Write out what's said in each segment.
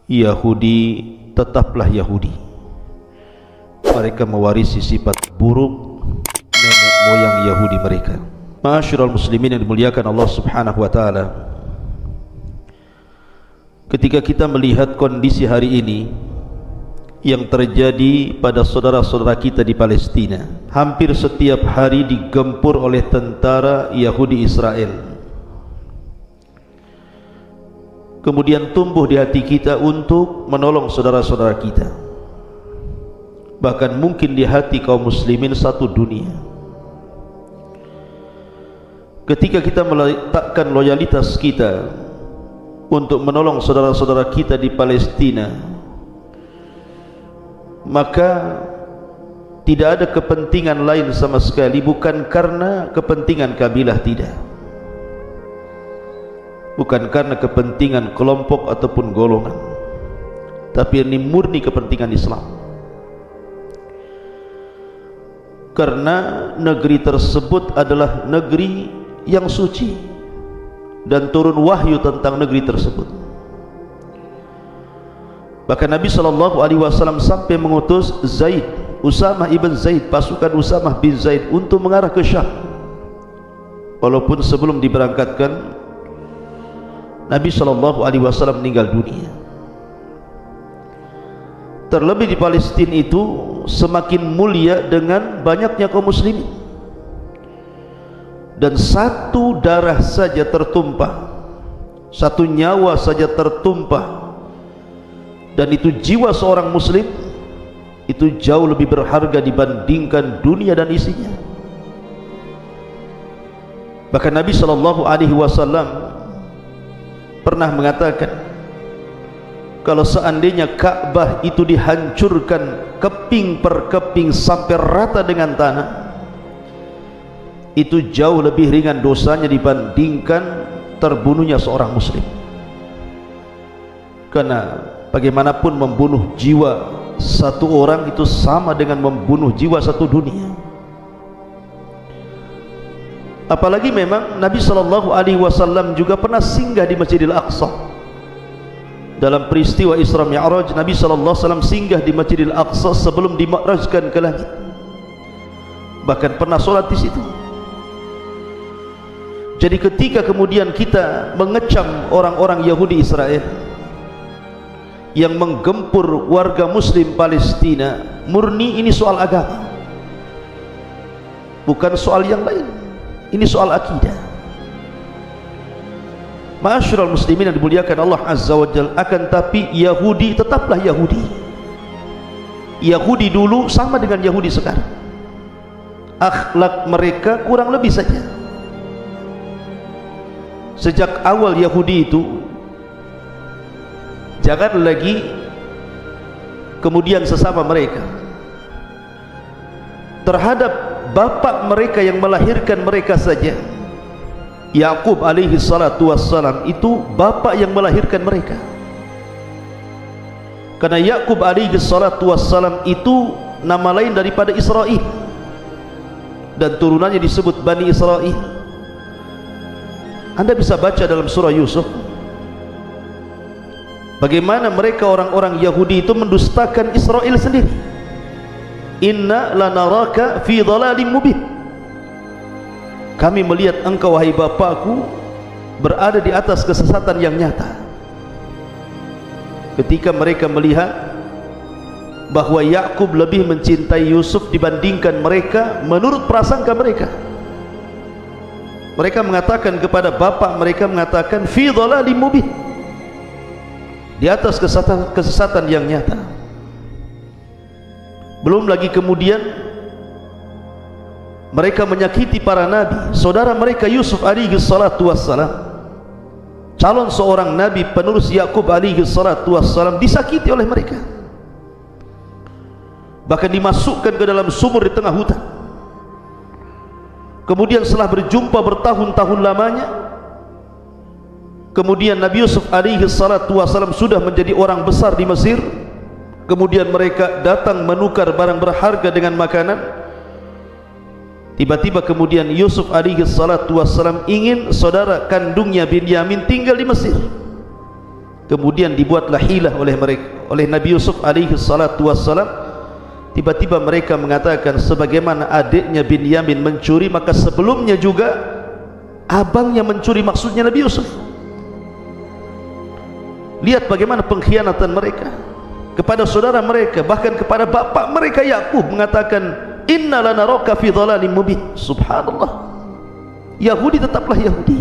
Yahudi tetaplah Yahudi. Mereka mewarisi sifat buruk nenek moyang Yahudi mereka. Ma'asyiral muslimin yang dimuliakan Allah Subhanahu wa taala, ketika kita melihat kondisi hari ini yang terjadi pada saudara-saudara kita di Palestina, hampir setiap hari digempur oleh tentara Yahudi Israel. Kemudian tumbuh di hati kita untuk menolong saudara-saudara kita, bahkan mungkin di hati kaum muslimin satu dunia. Ketika kita meletakkan loyalitas kita untuk menolong saudara-saudara kita di Palestina, maka tidak ada kepentingan lain sama sekali, bukan karena kepentingan kabilah, tidak, bukan karena kepentingan kelompok ataupun golongan, tapi ini murni kepentingan Islam. Karena negeri tersebut adalah negeri yang suci dan turun wahyu tentang negeri tersebut. Bahkan Nabi SAW sampai mengutus Zaid, Usamah ibn Zaid, pasukan Usamah bin Zaid untuk mengarah ke Syam. Walaupun sebelum diberangkatkan, Nabi SAW meninggal dunia. Terlebih di Palestina itu semakin mulia dengan banyaknya kaum muslimin, dan satu darah saja tertumpah, satu nyawa saja tertumpah, dan itu jiwa seorang muslim, itu jauh lebih berharga dibandingkan dunia dan isinya. Bahkan Nabi SAW pernah mengatakan, kalau seandainya Ka'bah itu dihancurkan keping per keping sampai rata dengan tanah, itu jauh lebih ringan dosanya dibandingkan terbunuhnya seorang muslim. Karena bagaimanapun membunuh jiwa satu orang itu sama dengan membunuh jiwa satu dunia. Apalagi memang Nabi SAW juga pernah singgah di Masjidil Aqsa. Dalam peristiwa Isra Mi'raj, Nabi SAW singgah di Masjidil Aqsa sebelum dimakrajkan ke langit. Bahkan pernah sholat di situ. Jadi ketika kemudian kita mengecam orang-orang Yahudi Israel yang menggempur warga muslim Palestina, murni ini soal agama, bukan soal yang lain. Ini soal akidah. Ma'asyiral muslimin yang dimuliakan Allah Azza wa Jalla, akan tapi Yahudi tetaplah Yahudi. Yahudi dulu sama dengan Yahudi sekarang. Akhlak mereka kurang lebih saja. Sejak awal Yahudi itu, jangan lagi kemudian sesama mereka, terhadap bapak mereka yang melahirkan mereka saja, Yakub alaihi salatu wassalam, itu bapak yang melahirkan mereka. Karena Yakub alaihi salatu wassalam itu nama lain daripada Israel, dan turunannya disebut Bani Israel. Anda bisa baca dalam surah Yusuf bagaimana mereka orang-orang Yahudi itu mendustakan Israel sendiri. Inna lanaraka fi dhalalim mubin, kami melihat engkau wahai bapakku berada di atas kesesatan yang nyata. Ketika mereka melihat bahwa Yakub lebih mencintai Yusuf dibandingkan mereka, menurut prasangka mereka, mereka mengatakan kepada bapak mereka, mengatakan fi dhalalim mubin, di atas kesesatan yang nyata. Belum lagi kemudian mereka menyakiti para nabi. Saudara mereka Yusuf alaihi salatu wassalam, calon seorang nabi penerus Yakub alaihi salatu wassalam, disakiti oleh mereka, bahkan dimasukkan ke dalam sumur di tengah hutan. Kemudian setelah berjumpa bertahun-tahun lamanya, kemudian Nabi Yusuf alaihi salatu wassalam sudah menjadi orang besar di Mesir. Kemudian mereka datang menukar barang berharga dengan makanan. Tiba-tiba kemudian Yusuf alaihi salatu wassalam ingin saudara kandungnya Binyamin tinggal di Mesir. Kemudian dibuatlah hilah oleh mereka, oleh Nabi Yusuf alaihi salatu wassalam. Tiba-tiba mereka mengatakan, sebagaimana adiknya Binyamin mencuri, maka sebelumnya juga abangnya mencuri, maksudnya Nabi Yusuf. Lihat bagaimana pengkhianatan mereka kepada saudara mereka, bahkan kepada bapak mereka Yakub, mengatakan inna lanaraka fi dhalalim mubin. Subhanallah, Yahudi tetaplah Yahudi.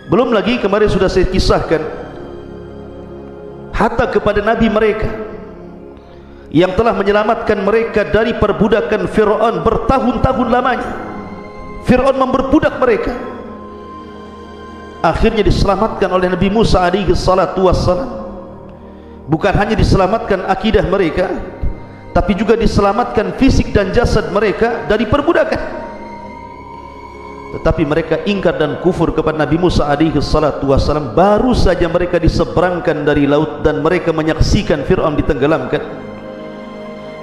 Belum lagi kemarin sudah saya kisahkan, hatta kepada nabi mereka yang telah menyelamatkan mereka dari perbudakan Fir'aun bertahun-tahun lamanya. Fir'aun memperbudak mereka, akhirnya diselamatkan oleh Nabi Musa alaihi salatu wassalam. Bukan hanya diselamatkan akidah mereka, tapi juga diselamatkan fisik dan jasad mereka dari perbudakan. Tetapi mereka ingkar dan kufur kepada Nabi Musa alaihi salatu wassalam. Baru saja mereka diseberangkan dari laut dan mereka menyaksikan Fir'aun ditenggelamkan.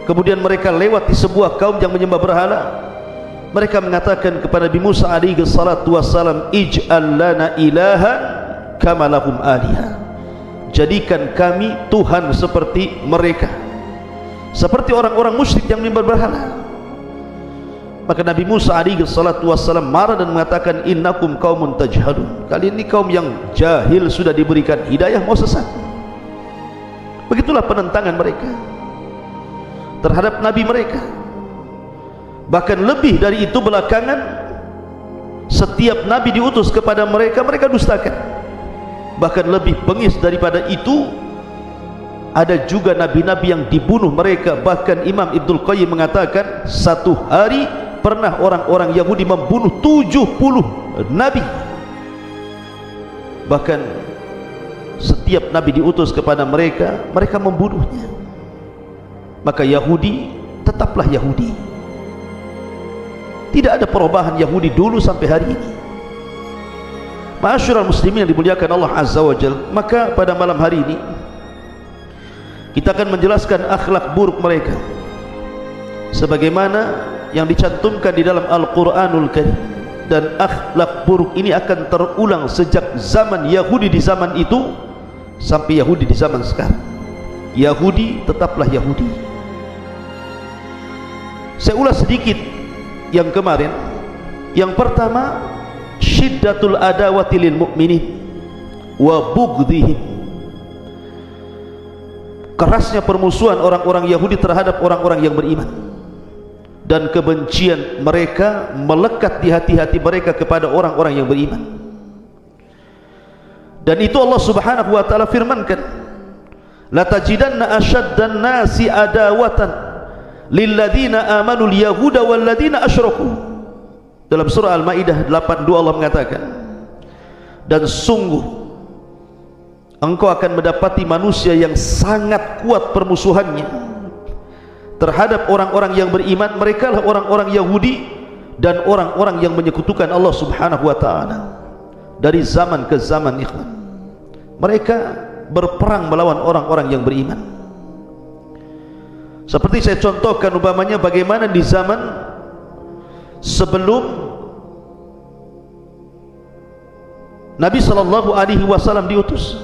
Kemudian mereka lewat di sebuah kaum yang menyembah berhala. Mereka mengatakan kepada Nabi Musa alaihi salatu wassalam, ij'al lana ilahan kama lahum alihah. Jadikan kami Tuhan seperti mereka, seperti orang-orang musyrik yang menyembah berhala. Maka Nabi Musa alaihi salatu wassalam marah dan mengatakan, innakum qaumun tajhalun. Kalian ini kaum yang jahil, sudah diberikan hidayah mau sesat. Begitulah penentangan mereka terhadap nabi mereka. Bahkan lebih dari itu, belakangan setiap nabi diutus kepada mereka, mereka dustakan. Bahkan lebih bengis daripada itu, ada juga nabi-nabi yang dibunuh mereka. Bahkan Imam Ibnul Qayyim mengatakan, satu hari pernah orang-orang Yahudi membunuh 70 nabi. Bahkan setiap nabi diutus kepada mereka, mereka membunuhnya. Maka Yahudi tetaplah Yahudi. Tidak ada perubahan Yahudi dulu sampai hari ini. Ma'asyiral muslimin yang dimuliakan Allah Azza wa Jalla, maka pada malam hari ini kita akan menjelaskan akhlak buruk mereka sebagaimana yang dicantumkan di dalam Al-Quranul Karim. Dan akhlak buruk ini akan terulang sejak zaman Yahudi di zaman itu sampai Yahudi di zaman sekarang. Yahudi tetaplah Yahudi. Saya ulas sedikit yang kemarin. Yang pertama, syiddatul adawati lil mu'minin wa bughdihim. Kerasnya permusuhan orang-orang Yahudi terhadap orang-orang yang beriman, dan kebencian mereka melekat di hati-hati mereka kepada orang-orang yang beriman. Dan itu Allah Subhanahu wa taala firmankan, la tajidanna ashaddan nasi adawatan lilladzina amanu al-yahuda walladzina asyraku. Dalam surah Al-Maidah 82 Allah mengatakan, dan sungguh engkau akan mendapati manusia yang sangat kuat permusuhannya terhadap orang-orang yang beriman. Mereka lah orang-orang Yahudi dan orang-orang yang menyekutukan Allah Subhanahu wa taala. Dari zaman ke zaman, ikhwan, mereka berperang melawan orang-orang yang beriman. Seperti saya contohkan umpamanya bagaimana di zaman sebelum Nabi sallallahu alaihi wasallam diutus,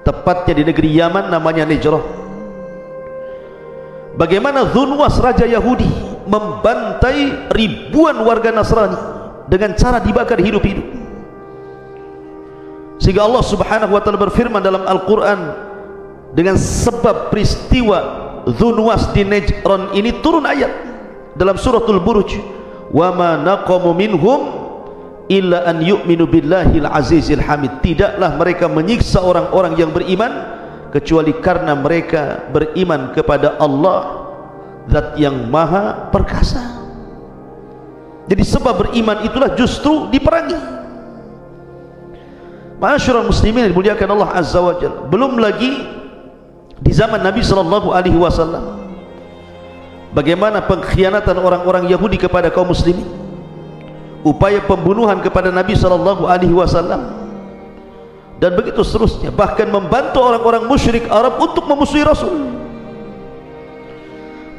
tepatnya di negeri Yaman namanya Najrah. Bagaimana Dzunwas raja Yahudi membantai ribuan warga Nasrani dengan cara dibakar hidup-hidup, sehingga Allah Subhanahu wa taala berfirman dalam Al-Quran, dengan sebab peristiwa Dzunwas di Najran ini turun ayat dalam suratul Buruj, wa ma naqamu minhum illa an yu'minu billahil azizil hamid. Tidaklah mereka menyiksa orang-orang yang beriman kecuali karena mereka beriman kepada Allah, zat yang maha perkasa. Jadi sebab beriman itulah justru diperangi. Ma'asyiral muslimin yang dimuliakan Allah Azza wa Jalla. Belum lagi di zaman Nabi sallallahu alaihi wasallam, bagaimana pengkhianatan orang-orang Yahudi kepada kaum muslimin, upaya pembunuhan kepada Nabi sallallahu alaihi wasallam, dan begitu seterusnya. Bahkan membantu orang-orang musyrik Arab untuk memusuhi Rasul.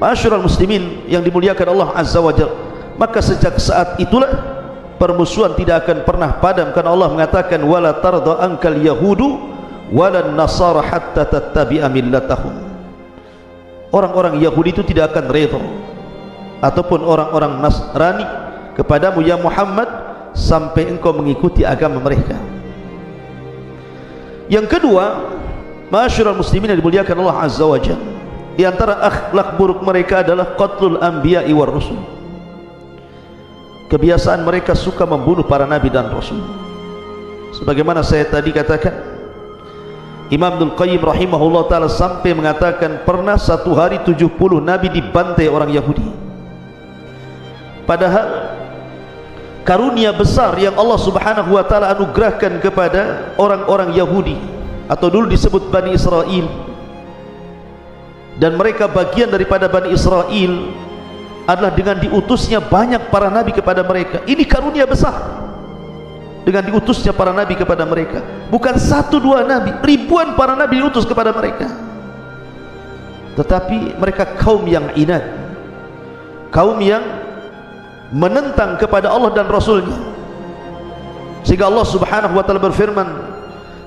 Ma'asyiral muslimin yang dimuliakan Allah Azza wa Jalla, maka sejak saat itulah permusuhan tidak akan pernah padam, karena Allah mengatakan wala tarda ankal yahudu wala nasara hatta tattabi'a millatahum. Orang-orang Yahudi itu tidak akan redha ataupun orang-orang Nasrani kepadamu ya Muhammad sampai engkau mengikuti agama mereka. Yang kedua, ma'asyiral muslimin yang dimuliakan Allah Azza wa Jalla, di antara akhlak buruk mereka adalah qatlul anbiya'i war rusul. Kebiasaan mereka suka membunuh para nabi dan rasul. Sebagaimana saya tadi katakan, Imam Ibnul Qayyim rahimahullah ta'ala sampai mengatakan pernah satu hari 70 nabi dibantai orang Yahudi. Padahal karunia besar yang Allah subhanahu wa ta'ala anugerahkan kepada orang-orang Yahudi, atau dulu disebut Bani Israel, dan mereka bagian daripada Bani Israel, adalah dengan diutusnya banyak para nabi kepada mereka. Ini karunia besar, dengan diutusnya para nabi kepada mereka. Bukan satu dua nabi, ribuan para nabi diutus kepada mereka. Tetapi mereka kaum yang inat, kaum yang menentang kepada Allah dan Rasulnya, sehingga Allah subhanahu wa ta'ala berfirman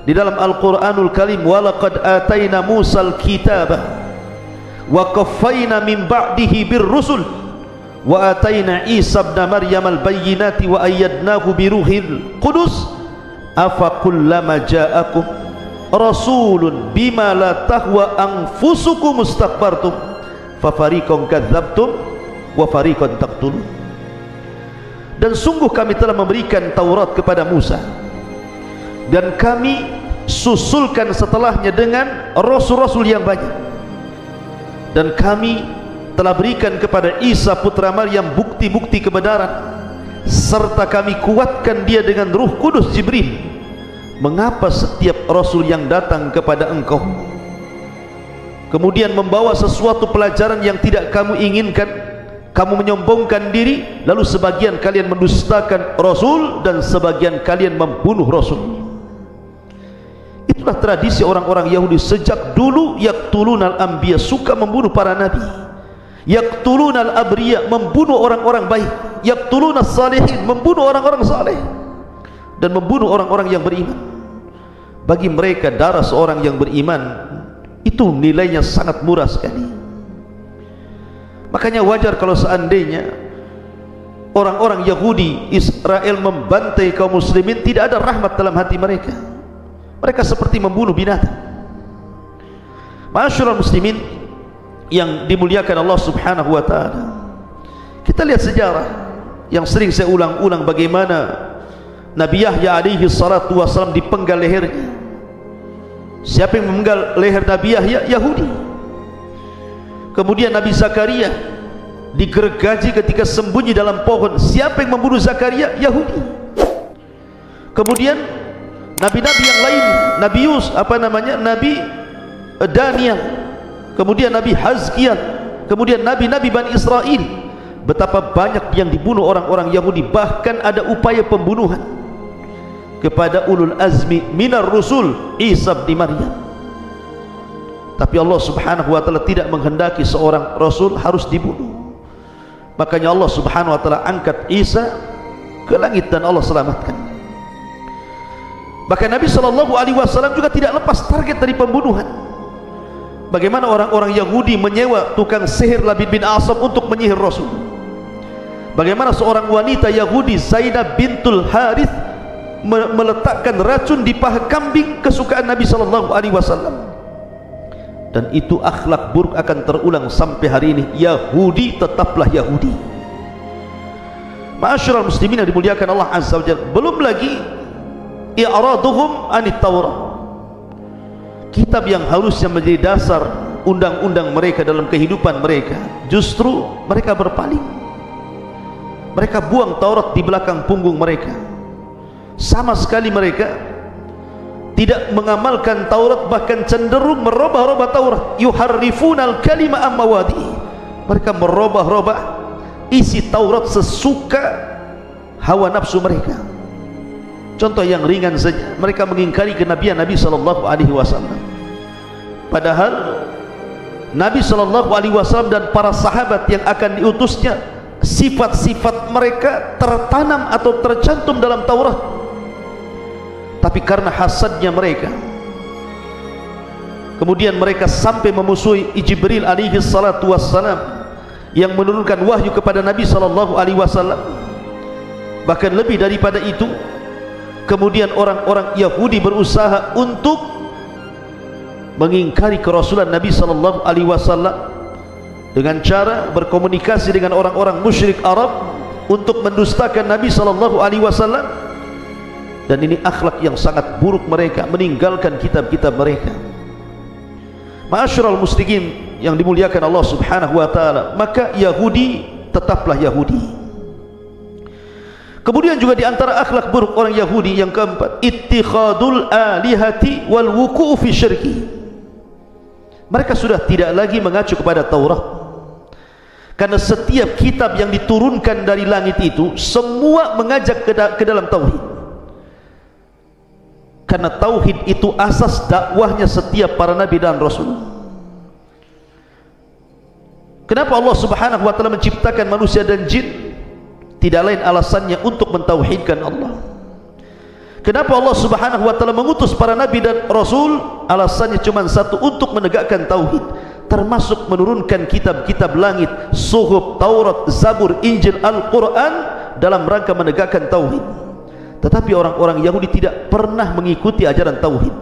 di dalam Al-Quranul Karim, walaqad atayna Musal kitaba wa qaffayna min ba'dihi bir rusul wa atayna Isa ibn Maryam al-bayyinati wa ayyadnahu bi ruhil qudus afa kullama ja'akum rasulun bima la tahwa anfusukum mustakbartum fa fariqan kadzabtum wa fariqan taqtulun. Dan sungguh kami telah memberikan Taurat kepada Musa, dan kami susulkan setelahnya dengan rasul-rasul yang banyak, dan kami telah berikan kepada Isa putra Maryam bukti-bukti kebenaran, serta kami kuatkan dia dengan Ruh Kudus Jibril. Mengapa setiap rasul yang datang kepada engkau kemudian membawa sesuatu pelajaran yang tidak kamu inginkan, kamu menyombongkan diri, lalu sebagian kalian mendustakan rasul dan sebagian kalian membunuh rasul? Itulah tradisi orang-orang Yahudi sejak dulu. Yaqtulunal anbiya, suka membunuh para nabi. Yaqtulunal abriya, membunuh orang-orang baik. Yaqtulunas salihin, membunuh orang-orang saleh, dan membunuh orang-orang yang beriman. Bagi mereka darah seorang yang beriman itu nilainya sangat murah sekali. Makanya wajar kalau seandainya orang-orang Yahudi Israel membantai kaum muslimin, tidak ada rahmat dalam hati mereka. Mereka seperti membunuh binatang. Ma'asyiral muslimin yang dimuliakan Allah subhanahu wa ta'ala, kita lihat sejarah yang sering saya ulang-ulang, bagaimana Nabi Yahya alaihi salatu wassalam dipenggal lehernya. Siapa yang memenggal leher Nabi Yahya? Yahudi. Kemudian Nabi Zakaria digergaji ketika sembunyi dalam pohon. Siapa yang membunuh Zakaria? Yahudi. Kemudian nabi-nabi yang lain, Nabi Daniel, kemudian Nabi Hazkiel, kemudian nabi-nabi Bani Israel, betapa banyak yang dibunuh orang-orang Yahudi. Bahkan ada upaya pembunuhan kepada ulul azmi minar rusul, Isa bin Maryam. Tapi Allah subhanahu wa ta'ala tidak menghendaki seorang rasul harus dibunuh. Makanya Allah subhanahu wa ta'ala angkat Isa ke langit dan Allah selamatkan. Bahkan Nabi SAW juga tidak lepas target dari pembunuhan. Bagaimana orang-orang Yahudi menyewa tukang sihir Labid bin Asam untuk menyihir Rasul. Bagaimana seorang wanita Yahudi Zainab bintul Harith meletakkan racun di paha kambing kesukaan Nabi SAW. Dan itu akhlak buruk akan terulang sampai hari ini. Yahudi tetaplah Yahudi. Ma'asyiral muslimin yang dimuliakan Allah Azza wa Jalla, belum lagi i'raduhum anit Taurat, kitab yang harusnya menjadi dasar undang-undang mereka dalam kehidupan mereka. Justru mereka berpaling. Mereka buang Taurat di belakang punggung mereka. Sama sekali mereka tidak mengamalkan Taurat, bahkan cenderung merubah-rubah Taurat. Yuharrifunal kalima am mawadi'i, mereka merubah-rubah isi Taurat sesuka hawa nafsu mereka. Contoh yang ringan saja, mereka mengingkari kenabian Nabi SAW. Padahal Nabi SAW dan para sahabat yang akan diutusnya sifat-sifat mereka tertanam atau tercantum dalam Taurat, tapi karena hasadnya mereka, kemudian mereka sampai memusuhi Jibril alaihi salatu wassalam yang menurunkan wahyu kepada Nabi sallallahu alaihi wasallam. Bahkan lebih daripada itu, kemudian orang-orang Yahudi berusaha untuk mengingkari kerasulan Nabi sallallahu alaihi wasallam dengan cara berkomunikasi dengan orang-orang musyrik Arab untuk mendustakan Nabi sallallahu alaihi wasallam. Dan ini akhlak yang sangat buruk mereka, meninggalkan kitab-kitab mereka. Ma'asyiral muslimin yang dimuliakan Allah Subhanahu wa taala, maka Yahudi tetaplah Yahudi. Kemudian juga di antara akhlak buruk orang Yahudi yang keempat, ittikhadul alihati wal wuqu'u fi syirki. Mereka sudah tidak lagi mengacu kepada Taurat, karena setiap kitab yang diturunkan dari langit itu semua mengajak ke dalam tauhid. Karena tauhid itu asas dakwahnya setiap para nabi dan rasul. Kenapa Allah Subhanahu wa taala menciptakan manusia dan jin? Tidak lain alasannya untuk mentauhidkan Allah. Kenapa Allah Subhanahu wa taala mengutus para nabi dan rasul? Alasannya cuma satu, untuk menegakkan tauhid, termasuk menurunkan kitab-kitab langit, Suhuf, Taurat, Zabur, Injil, Al-Quran, dalam rangka menegakkan tauhid. Tetapi orang-orang Yahudi tidak pernah mengikuti ajaran tauhid,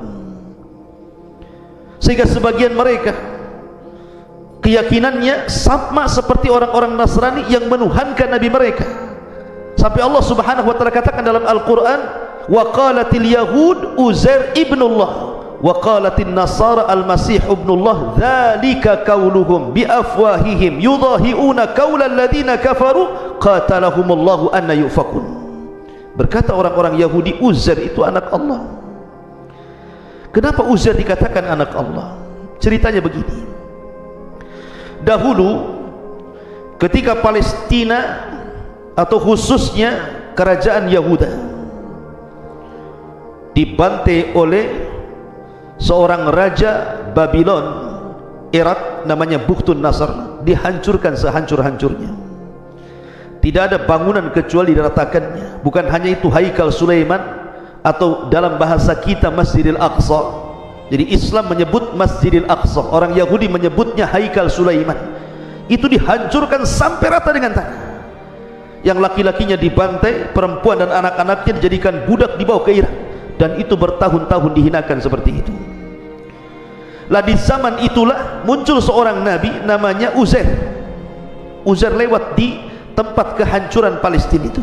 sehingga sebagian mereka keyakinannya sama seperti orang-orang Nasrani yang menuhankan nabi mereka. Sampai Allah Subhanahu wa taala katakan dalam Al-Quran, wa qalatil yahud Uzair ibnullah wa qalatil nasara al-masih ibnullah dzalika qauluhum bi afwahihim yudahiuna qaulal ladzina kafaru qatalahumullahu anna yufakun. Berkata orang-orang Yahudi, Uzair itu anak Allah. Kenapa Uzair dikatakan anak Allah? Ceritanya begini. Dahulu ketika Palestina atau khususnya kerajaan Yahuda dibantai oleh seorang raja Babylon, Irak, namanya Bukhtun Nasr, dihancurkan sehancur-hancurnya. Tidak ada bangunan kecuali diratakannya. Bukan hanya itu, Haikal Sulaiman atau dalam bahasa kita Masjidil Aqsa. Jadi Islam menyebut Masjidil Aqsa, orang Yahudi menyebutnya Haikal Sulaiman. Itu dihancurkan sampai rata dengan tanah. Yang laki-lakinya dibantai, perempuan dan anak-anaknya dijadikan budak, dibawa ke Irak, dan itu bertahun-tahun dihinakan seperti itu. Lah di zaman itulah muncul seorang nabi namanya Uzair. Uzair lewat di tempat kehancuran Palestina itu.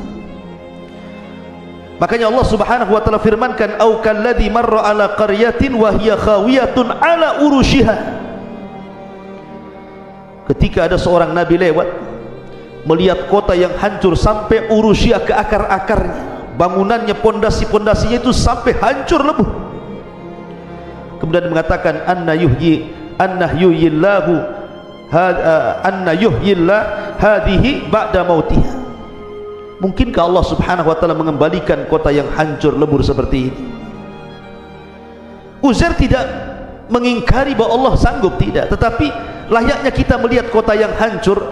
Makanya Allah Subhanahu wa taala firmankan, au kalladzi marra ala qaryatin wa hiya khawiyatun ala urushiha. Ketika ada seorang nabi lewat, melihat kota yang hancur sampai urushiha, ke akar-akarnya, bangunannya, pondasi-pondasinya itu sampai hancur lebur. Kemudian mengatakan, anna yuhyillah hadhihi ba'da mautiha. Mungkinkah Allah Subhanahu wa taala mengembalikan kota yang hancur lebur seperti ini? Uzair tidak mengingkari bahwa Allah sanggup, tidak, tetapi layaknya kita melihat kota yang hancur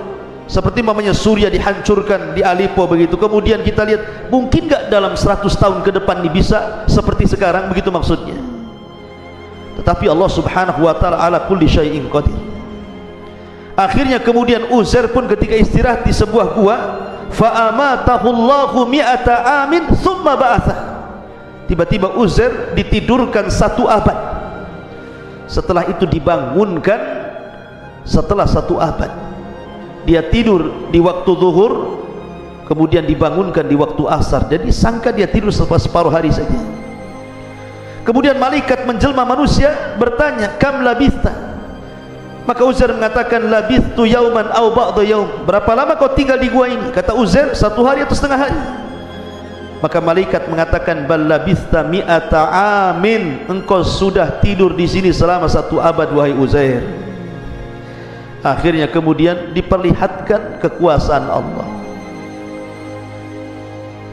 seperti mamanya Suriah dihancurkan di Aleppo begitu, kemudian kita lihat mungkin enggak dalam 100 tahun ke depan ini bisa seperti sekarang, begitu maksudnya. Tetapi Allah Subhanahu wa taala ala kulli syai'in qadir. Akhirnya kemudian Uzair pun ketika istirahat di sebuah gua, fa amatahu Allahu mi'ata amin thumma ba'atha. Tiba-tiba Uzair ditidurkan 1 abad. Setelah itu dibangunkan setelah 1 abad. Dia tidur di waktu zuhur, kemudian dibangunkan di waktu asar. Jadi sangka dia tidur separuh hari saja. Kemudian malaikat menjelma manusia bertanya, kam labista? Maka Uzair mengatakan, labithtu yauman aw ba'da yaum. Berapa lama kau tinggal di gua ini? Kata Uzair, 1 hari atau setengah hari. Maka malaikat mengatakan, bal labithta mi'ata amin. Engkau sudah tidur di sini selama 1 abad wahai Uzair. Akhirnya kemudian diperlihatkan kekuasaan Allah.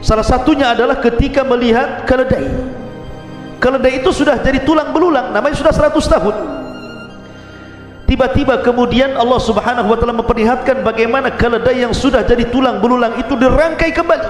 Salah satunya adalah ketika melihat keledai. Keledai itu sudah jadi tulang belulang, namanya sudah 100 tahun. Tiba-tiba kemudian Allah Subhanahu wa taala memperlihatkan bagaimana keledai yang sudah jadi tulang belulang itu dirangkai kembali.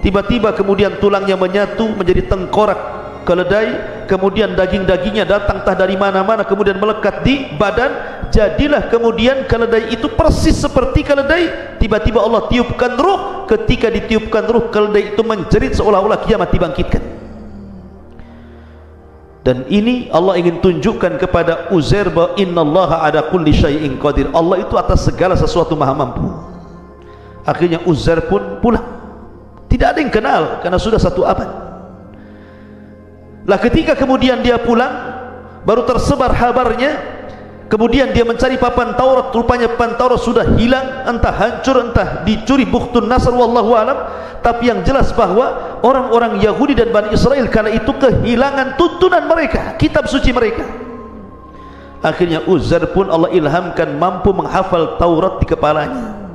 Tiba-tiba kemudian tulangnya menyatu menjadi tengkorak keledai, kemudian daging-dagingnya datang entah dari mana-mana, kemudian melekat di badan. Jadilah kemudian keledai itu persis seperti keledai. Tiba-tiba Allah tiupkan ruh. Ketika ditiupkan ruh, keledai itu menjerit seolah-olah kiamat dibangkitkan. Dan ini Allah ingin tunjukkan kepada Uzair bahwa innallaha ala kulli syai'in qadir. Allah itu atas segala sesuatu maha mampu. Akhirnya Uzair pun pulang. Tidak ada yang kenal karena sudah satu abad. Lah ketika kemudian dia pulang, baru tersebar kabarnya. Kemudian dia mencari papan Taurat, rupanya papan Taurat sudah hilang, entah hancur, entah dicuri Bukhtun Nasr, wallahu alam. Tapi yang jelas bahwa orang-orang Yahudi dan Bani Israel kala itu kehilangan tuntunan mereka, kitab suci mereka. Akhirnya Uzair pun Allah ilhamkan mampu menghafal Taurat di kepalanya.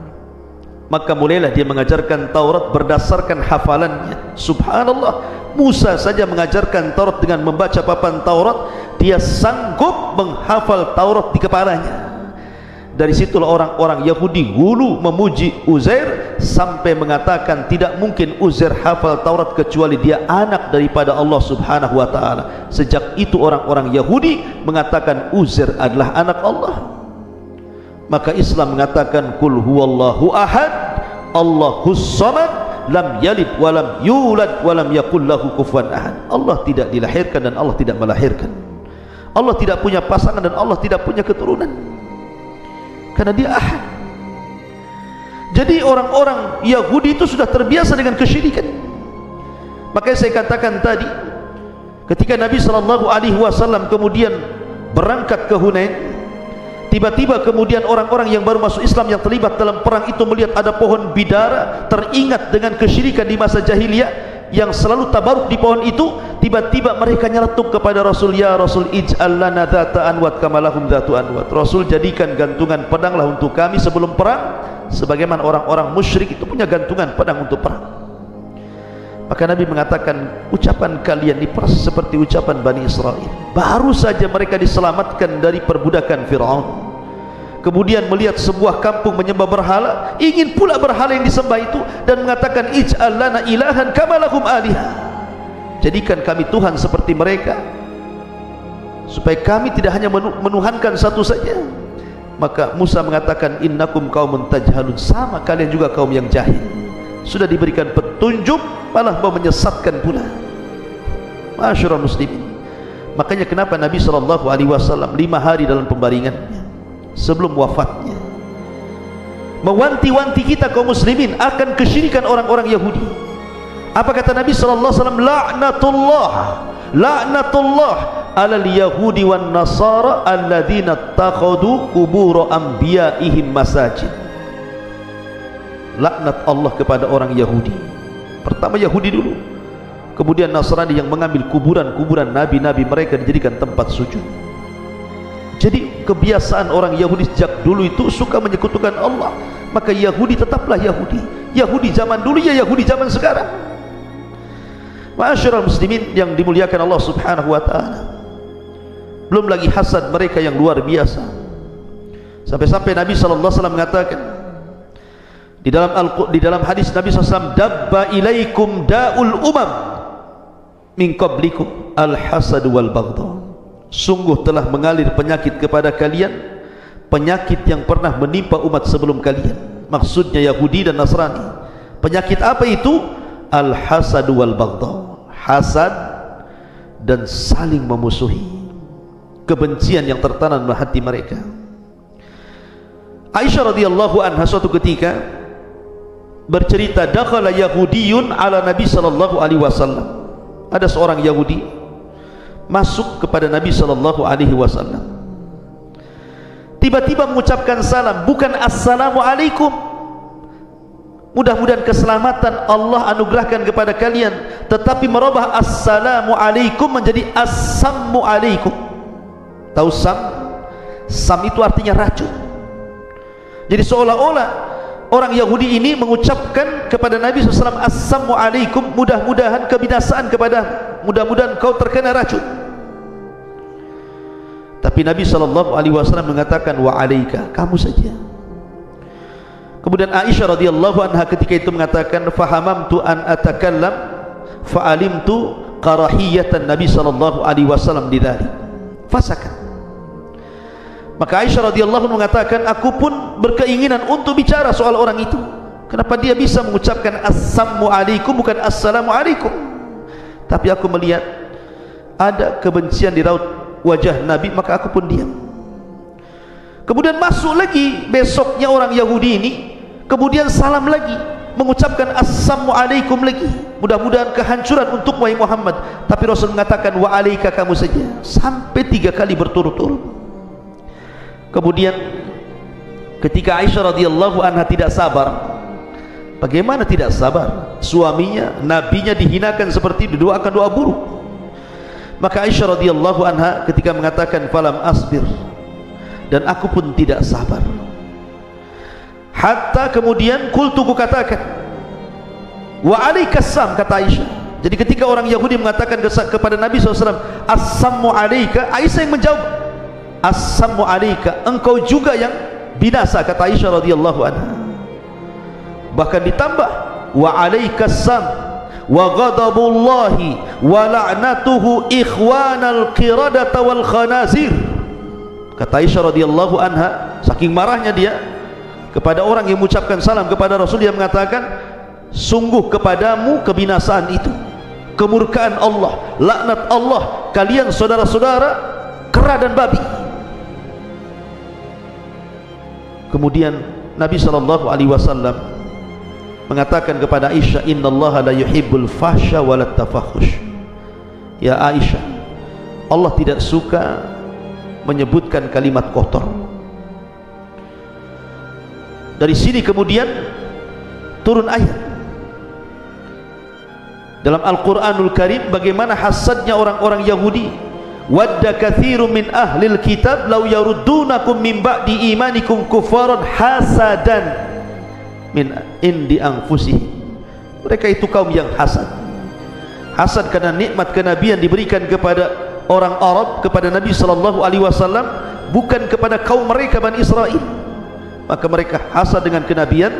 Maka mulailah dia mengajarkan Taurat berdasarkan hafalannya. Subhanallah, Musa saja mengajarkan Taurat dengan membaca papan Taurat, dia sanggup menghafal Taurat di kepalanya. Dari situlah orang-orang Yahudi hulu memuji Uzair sampai mengatakan tidak mungkin Uzair hafal Taurat kecuali dia anak daripada Allah Subhanahu wa taala. Sejak itu orang-orang Yahudi mengatakan Uzair adalah anak Allah. Maka Islam mengatakan kul huwallahu ahad, Allahus samad, lam yalid walam yulad walam yakul lahu kufuwan ahad. Allah tidak dilahirkan dan Allah tidak melahirkan. Allah tidak punya pasangan dan Allah tidak punya keturunan, karena dia ahad. Jadi orang-orang Yahudi itu sudah terbiasa dengan kesyirikan. Makanya saya katakan tadi, ketika Nabi SAW kemudian berangkat ke Hunain, tiba-tiba kemudian orang-orang yang baru masuk Islam yang terlibat dalam perang itu melihat ada pohon bidara, teringat dengan kesyirikan di masa jahiliyah yang selalu tabaruk di pohon itu. Tiba-tiba mereka nyeletuk kepada Rasul, ya Rasul ij'al lana dhata anwat kama lahum dhatu anwat. Rasul, jadikan gantungan pedanglah untuk kami sebelum perang, sebagaimana orang-orang musyrik itu punya gantungan pedang untuk perang. Maka Nabi mengatakan, ucapan kalian ini persis seperti ucapan Bani Israel. Baru saja mereka diselamatkan dari perbudakan Fir'aun, kemudian melihat sebuah kampung menyembah berhala, ingin pula berhala yang disembah itu, dan mengatakan ij'al lana ilahan kama lahum alihah. Jadikan kami Tuhan seperti mereka, supaya kami tidak hanya menuhankan satu saja. Maka Musa mengatakan innakum qaumun tajhalun, sama kalian juga kaum yang jahil. Sudah diberikan petunjuk malah mau menyesatkan pula. Ma'asyiral muslimin, makanya kenapa Nabi SAW 5 hari dalam pembaringannya sebelum wafatnya mewanti-wanti kita kaum muslimin akan kesyirikan orang-orang Yahudi. Apa kata Nabi SAW? La'natullah alal yahudi wan nasara alladzina takhadu kubura anbiya'ihim masajid. Laknat Allah kepada orang Yahudi. Pertama Yahudi dulu, kemudian Nasrani yang mengambil kuburan-kuburan nabi-nabi mereka dijadikan tempat sujud. Jadi kebiasaan orang Yahudi sejak dulu itu suka menyekutukan Allah. Maka Yahudi tetaplah Yahudi. Yahudi zaman dulu ya Yahudi zaman sekarang. Ma'asyiral muslimin yang dimuliakan Allah Subhanahu wa taala. Belum lagi hasad mereka yang luar biasa. Sampai-sampai Nabi sallallahu alaihi wasallam mengatakan di dalam hadis Nabi SAW, dabba ilaikum da'ul umam min qablikum al-hasad wal baghdha. Sungguh telah mengalir penyakit kepada kalian, penyakit yang pernah menimpa umat sebelum kalian. Maksudnya Yahudi dan Nasrani. Penyakit apa itu? Al-hasad wal baghdha. Hasad dan saling memusuhi, kebencian yang tertanam dalam hati mereka. Aisyah radhiyallahu anha suatu ketika bercerita, dakhala yahudiyun ala Nabi sallallahu alaihi wasallam. Ada seorang Yahudi masuk kepada Nabi sallallahu alaihi wasallam. Tiba-tiba mengucapkan salam, bukan assalamualaikum, mudah-mudahan keselamatan Allah anugerahkan kepada kalian, tetapi merubah assalamualaikum menjadi assammu alaikum. Tahu sam? Sam itu artinya racun. Jadi seolah-olah orang Yahudi ini mengucapkan kepada Nabi SAW, assammu alaikum, mudah-mudahan kebinasaan kepada, mudah-mudahan kau terkena racun. Tapi Nabi SAW mengatakan wa alaika, kamu saja. Kemudian Aisyah radhiyallahu anha ketika itu mengatakan fahamamtu an atakallam fa'alimtu karahiyatan Nabi SAW lidzalik fasakat. Maka Aisyah radhiyallahu anha mengatakan, aku pun berkeinginan untuk bicara soal orang itu. Kenapa dia bisa mengucapkan assalamu alaikum bukan assalamu alaikum? Tapi aku melihat ada kebencian di raut wajah Nabi, maka aku pun diam. Kemudian masuk lagi besoknya orang Yahudi ini, kemudian salam lagi, mengucapkan assalamu alaikum lagi. Mudah-mudahan kehancuran untuk wahai Muhammad. Tapi Rasul mengatakan wa alaika, kamu saja, sampai 3 kali berturut-turut. Kemudian ketika Aisyah radhiyallahu anha tidak sabar, bagaimana tidak sabar? Suaminya, nabinya dihinakan seperti itu, doakan doa buruk. Maka Aisyah radhiyallahu anha ketika mengatakan falam asbir, dan aku pun tidak sabar. Hatta kemudian kultu, ku katakan wa alaikassam, kata Aisyah. Jadi ketika orang Yahudi mengatakan kepada Nabi SAW assalamu alaika, Aisyah yang menjawab assalamu alaika, engkau juga yang binasa, kata Aisyah radhiyallahu anha. Bahkan ditambah wa alaikassam wa ghadabullahi wa la'natuhu ikhwanal qiradata wal khanazir. Kata Aisyah radhiyallahu anha, saking marahnya dia kepada orang yang mengucapkan salam kepada Rasul, dia mengatakan, sungguh kepadamu kebinasaan itu, kemurkaan Allah, laknat Allah, kalian saudara-saudara kera dan babi. Kemudian Nabi SAW mengatakan kepada Aisyah, innallaha la yuhibbul fahsya walat tafakhush. Ya Aisyah, Allah tidak suka menyebutkan kalimat kotor. Dari sini kemudian turun ayat dalam Al-Quranul Karim bagaimana hasadnya orang-orang Yahudi. Wadda katsirun min ahlil kitab law yaruddunakum min ba'di imanikum kufaran hasadan min indi anfusihim. Mereka itu kaum yang hasad. Hasad karena nikmat kenabian diberikan kepada orang Arab, kepada Nabi SAW, bukan kepada kaum mereka Bani Israel. Maka mereka hasad dengan kenabian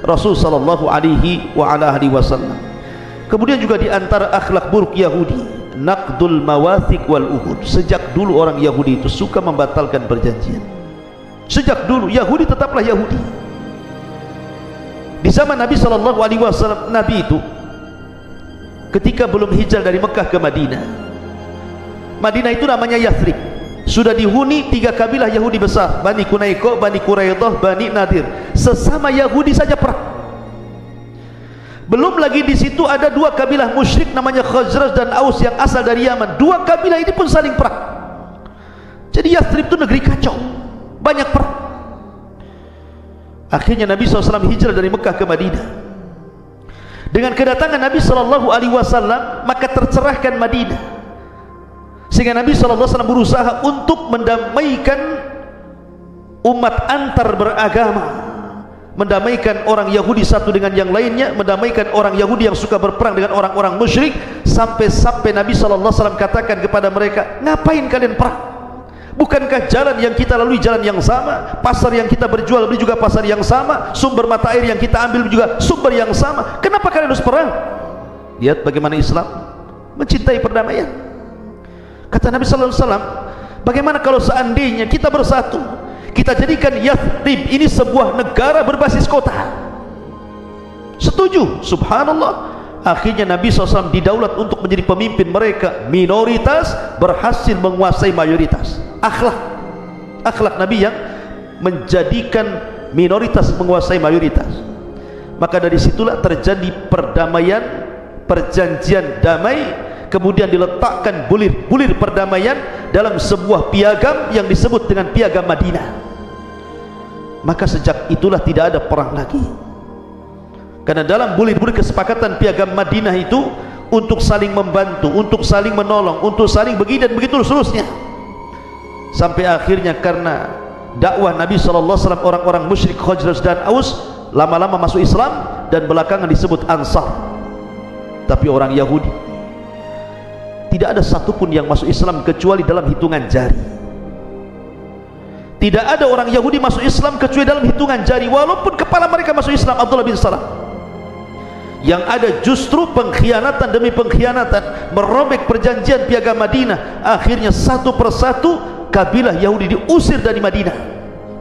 Rasul SAW. Kemudian juga di antara akhlak buruk Yahudi naqdul mawathiq wal uhud. Sejak dulu orang Yahudi itu suka membatalkan perjanjian. Sejak dulu Yahudi tetaplah Yahudi. Di zaman Nabi SAW, Nabi itu ketika belum hijrah dari Mekah ke Madinah, Madinah itu namanya Yathrib, sudah dihuni 3 kabilah Yahudi besar, Bani Qunaiqah, Bani Quraidah, Bani Nadir. Sesama Yahudi saja perang. Belum lagi di situ ada 2 kabilah musyrik namanya Khazraj dan Aus yang asal dari Yaman. 2 kabilah ini pun saling perang. Jadi Yathrib itu negeri kacau, banyak perang. Akhirnya Nabi SAW hijrah dari Mekah ke Madinah. Dengan kedatangan Nabi SAW, maka tercerahkan Madinah, sehingga Nabi SAW berusaha untuk mendamaikan umat antar beragama, mendamaikan orang Yahudi satu dengan yang lainnya, mendamaikan orang Yahudi yang suka berperang dengan orang-orang musyrik. Sampai-sampai Nabi SAW katakan kepada mereka, ngapain kalian perang? Bukankah jalan yang kita lalui jalan yang sama, pasar yang kita berjual beli juga pasar yang sama, sumber mata air yang kita ambil juga sumber yang sama, kenapa kalian harus perang? Lihat bagaimana Islam mencintai perdamaian. Kata Nabi SAW, bagaimana kalau seandainya kita bersatu, kita jadikan Yathrib ini sebuah negara berbasis kota? Setuju? Subhanallah. Akhirnya Nabi SAW didaulat untuk menjadi pemimpin mereka. Minoritas berhasil menguasai mayoritas. Akhlak Nabi yang menjadikan minoritas menguasai mayoritas. Maka dari situlah terjadi perdamaian, perjanjian damai. Kemudian diletakkan bulir perdamaian dalam sebuah piagam yang disebut dengan piagam Madinah. Maka sejak itulah tidak ada perang lagi. Karena dalam bulir-bulir kesepakatan piagam Madinah itu untuk saling membantu, untuk saling menolong, untuk saling begini dan begitu seterusnya. Sampai akhirnya karena dakwah Nabi SAW, orang-orang musyrik Khazraj dan Aus lama-lama masuk Islam dan belakangan disebut Ansar. Tapi orang Yahudi tidak ada satupun yang masuk Islam kecuali dalam hitungan jari. Tidak ada orang Yahudi masuk Islam kecuali dalam hitungan jari, walaupun kepala mereka masuk Islam. Abdullah bin Salam. Yang ada justru pengkhianatan demi pengkhianatan, merobek perjanjian piagam Madinah. Akhirnya satu persatu kabilah Yahudi diusir dari Madinah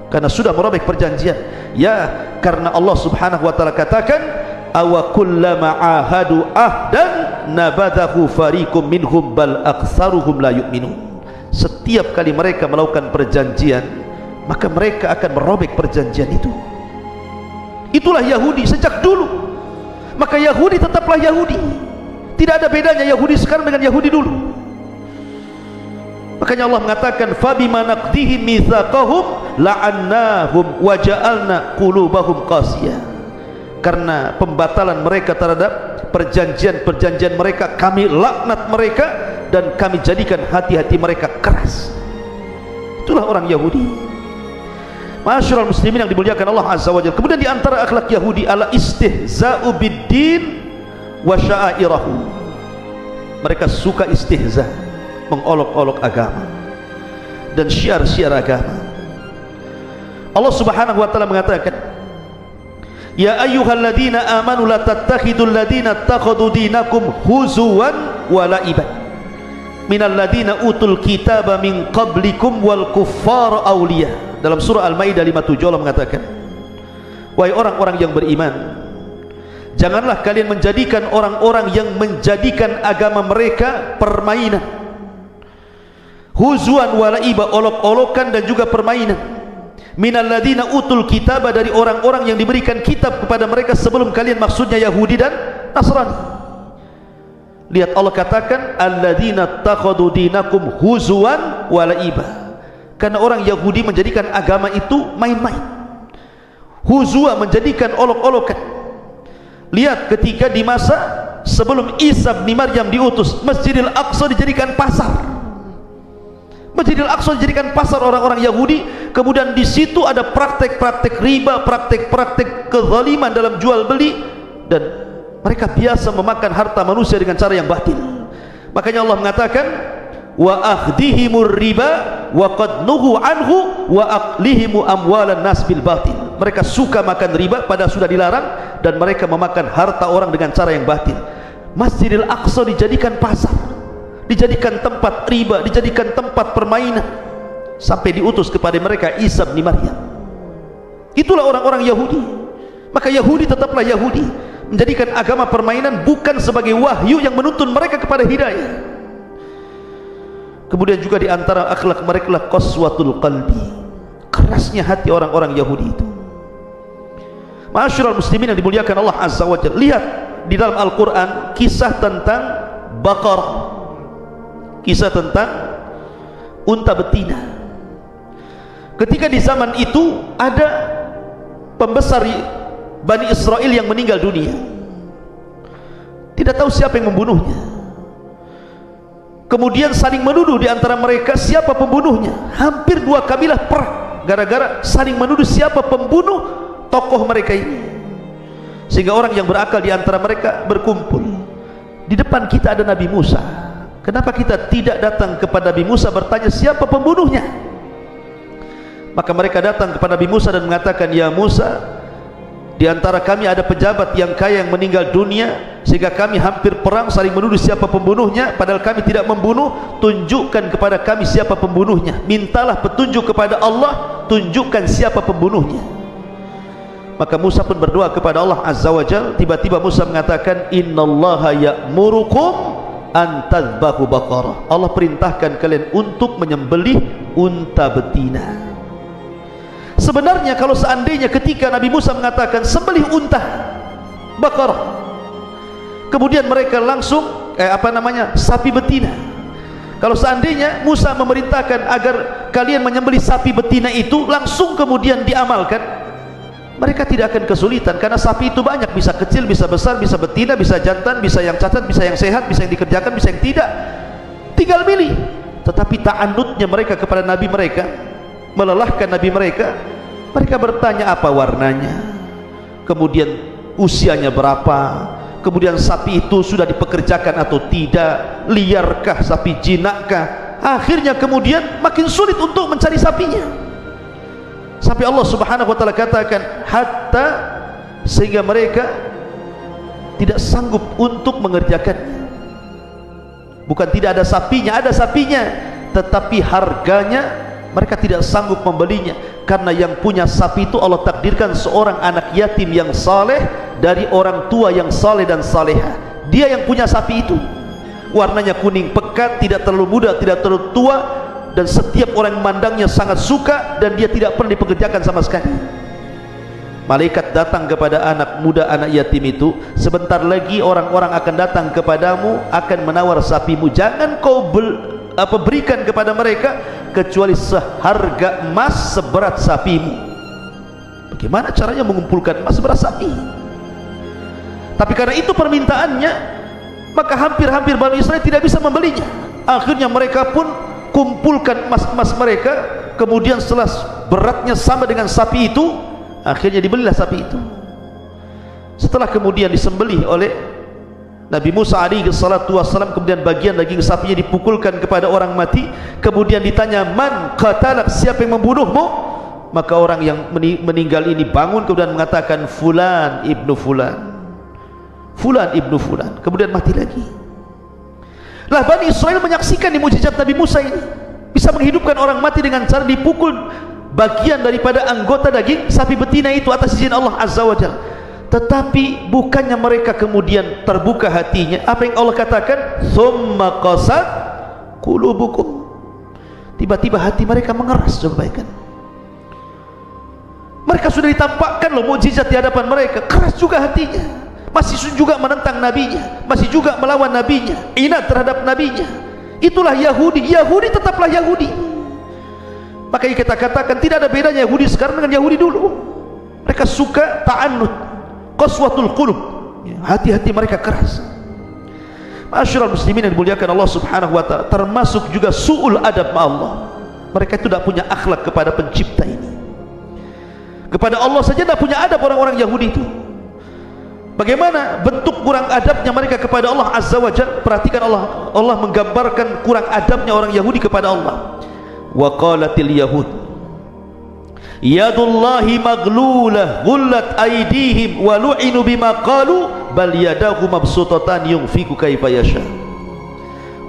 karena sudah merobek perjanjian. Ya, karena Allah Subhanahu wa taala katakan, awa kullama ahadu ahdan nabadahu fariqum minhum bal aktsaruhum la yu'minun. Setiap kali mereka melakukan perjanjian, maka mereka akan merobek perjanjian itu. Itulah Yahudi sejak dulu. Maka Yahudi tetaplah Yahudi. Tidak ada bedanya Yahudi sekarang dengan Yahudi dulu. Makanya Allah mengatakan, fabima naqdihim mitsaqahum la'annahum wa ja'alna qulubahum qasiyah. Karena pembatalan mereka terhadap perjanjian-perjanjian mereka, kami laknat mereka dan kami jadikan hati-hati mereka keras. Itulah orang Yahudi. Masyarul muslimin yang dimuliakan Allah Azza wa Jalla. Kemudian di antara akhlak Yahudi ala istihza'u biddin wa sya'airahu. Mereka suka istihza, mengolok-olok agama dan syiar-syiar agama. Allah Subhanahu wa taala mengatakan, ya ayyuhalladzina amanu la tattakhidul ladzina ittakhadhu dinakum huzuwan wa la'iban minal ladzina utul kitaba min qablikum wal kuffara awliya. Dalam surah Al-Maidah 57 Allah mengatakan, wahai orang-orang yang beriman, janganlah kalian menjadikan orang-orang yang menjadikan agama mereka permainan, huzuan wa la'iba, olok-olokan dan juga permainan, minal ladzina utul kitaba, dari orang-orang yang diberikan kitab kepada mereka sebelum kalian, maksudnya Yahudi dan Nasrani. Lihat Allah katakan alladzina takhadu dinakum huzuan wa la'iba, karena orang Yahudi menjadikan agama itu main-main. Huzwa menjadikan olok-olokan. Lihat ketika di masa sebelum Isa bin Maryam diutus, Masjidil Aqsa dijadikan pasar. Masjidil Aqsa dijadikan pasar orang-orang Yahudi. Kemudian di situ ada praktek-praktek riba, praktek-praktek kezaliman dalam jual beli, dan mereka biasa memakan harta manusia dengan cara yang batil. Makanya Allah mengatakan, wa akhdihimur riba wa qad nuhu anhu wa aqlihimu amwalan nas bil batil. Mereka suka makan riba padahal sudah dilarang, dan mereka memakan harta orang dengan cara yang batil. Masjidil Aqsa dijadikan pasar, dijadikan tempat riba, dijadikan tempat permainan, sampai diutus kepada mereka Isa bin Maryam. Itulah orang-orang Yahudi. Maka Yahudi tetaplah Yahudi, menjadikan agama permainan, bukan sebagai wahyu yang menuntun mereka kepada hidayah. Kemudian juga di antara akhlak mereka lah qaswatul qalbi, kerasnya hati orang-orang Yahudi itu. Masyarul muslimin yang dimuliakan Allah Azza wa Jalla, lihat di dalam Al-Quran kisah tentang Baqarah, kisah tentang unta betina. Ketika di zaman itu ada pembesar Bani Israel yang meninggal dunia, tidak tahu siapa yang membunuhnya. Kemudian saling menuduh di antara mereka siapa pembunuhnya. Hampir dua kabilah perang gara-gara saling menuduh siapa pembunuh tokoh mereka ini. Sehingga orang yang berakal di antara mereka berkumpul. Di depan kita ada Nabi Musa, kenapa kita tidak datang kepada Nabi Musa bertanya siapa pembunuhnya? Maka mereka datang kepada Nabi Musa dan mengatakan, ya Musa, di antara kami ada pejabat yang kaya yang meninggal dunia, sehingga kami hampir perang saling menuduh siapa pembunuhnya, padahal kami tidak membunuh. Tunjukkan kepada kami siapa pembunuhnya, mintalah petunjuk kepada Allah, tunjukkan siapa pembunuhnya. Maka Musa pun berdoa kepada Allah Azza wa Jalla. Tiba-tiba Musa mengatakan, innallaha ya'murukum an tadhbahu baqarah. Allah perintahkan kalian untuk menyembelih unta betina. Sebenarnya kalau seandainya ketika Nabi Musa mengatakan sembelih unta Baqarah, kemudian mereka langsung sapi betina. Kalau seandainya Musa memerintahkan agar kalian menyembelih sapi betina itu, langsung kemudian diamalkan, mereka tidak akan kesulitan, karena sapi itu banyak, bisa kecil, bisa besar, bisa betina, bisa jantan, bisa yang cacat, bisa yang sehat, bisa yang dikerjakan, bisa yang tidak, tinggal milih. Tetapi ta'annutnya mereka kepada Nabi mereka, melelahkan Nabi mereka, mereka bertanya apa warnanya, kemudian usianya berapa, kemudian sapi itu sudah dipekerjakan atau tidak, liarkah sapi, jinakkah. Akhirnya kemudian makin sulit untuk mencari sapinya. sampai Allah Subhanahu wa taala katakan hatta, sehingga mereka tidak sanggup untuk mengerjakannya. Bukan tidak ada sapinya, ada sapinya, tetapi harganya mereka tidak sanggup membelinya, karena yang punya sapi itu Allah takdirkan seorang anak yatim yang saleh dari orang tua yang saleh dan salehah. Dia yang punya sapi itu, warnanya kuning pekat, tidak terlalu muda, tidak terlalu tua, dan setiap orang memandangnya sangat suka, dan dia tidak pernah dipekerjakan sama sekali. Malaikat datang kepada anak muda, anak yatim itu, sebentar lagi orang-orang akan datang kepadamu, akan menawar sapimu, jangan kau berikan kepada mereka kecuali seharga emas seberat sapimu. Bagaimana caranya mengumpulkan emas seberat sapi? Tapi karena itu permintaannya, maka hampir-hampir Bani Israel tidak bisa membelinya. Akhirnya mereka pun kumpulkan emas-emas mereka, kemudian setelah beratnya sama dengan sapi itu, akhirnya dibelilah sapi itu. Setelah kemudian disembelih oleh Nabi Musa alaihi salatu wassalam, kemudian bagian daging sapinya dipukulkan kepada orang mati, kemudian ditanya, man qatalak, siapa yang membunuhmu? Maka orang yang meninggal ini bangun kemudian mengatakan, fulan ibnu fulan, fulan ibnu fulan, kemudian mati lagi. Lah Bani Israel menyaksikan di mukjizat Nabi Musa ini, bisa menghidupkan orang mati dengan cara dipukul bagian daripada anggota daging sapi betina itu atas izin Allah Azza wa Jalla. Tetapi bukannya mereka kemudian terbuka hatinya, apa yang Allah katakan, summa qasat qulubukum, tiba-tiba hati mereka mengeras. Coba bayangkan, mereka sudah ditampakkan loh mukjizat di hadapan mereka, keras juga hatinya, masih juga menentang nabinya, masih juga melawan nabinya, inat terhadap nabinya. Itulah Yahudi. Yahudi tetaplah Yahudi. Makanya kita katakan tidak ada bedanya Yahudi sekarang dengan Yahudi dulu. Mereka suka ta'annud, qaswatul qulub, hati-hati mereka keras. Ma'asyiral muslimin yang dimuliakan Allah Subhanahu wa taala, termasuk juga su'ul adab Allah. Mereka itu tidak punya akhlak kepada pencipta ini. Kepada Allah saja tidak punya adab orang-orang Yahudi itu. Bagaimana bentuk kurang adabnya mereka kepada Allah Azza wa Jalla? Perhatikan Allah menggambarkan kurang adabnya orang Yahudi kepada Allah. Wa qalatil yahud yadullahi maglulah ghullat aydihim wa lu'inu bima qalu bal yadahu mabsutatan yunfiqu kaifa yasha.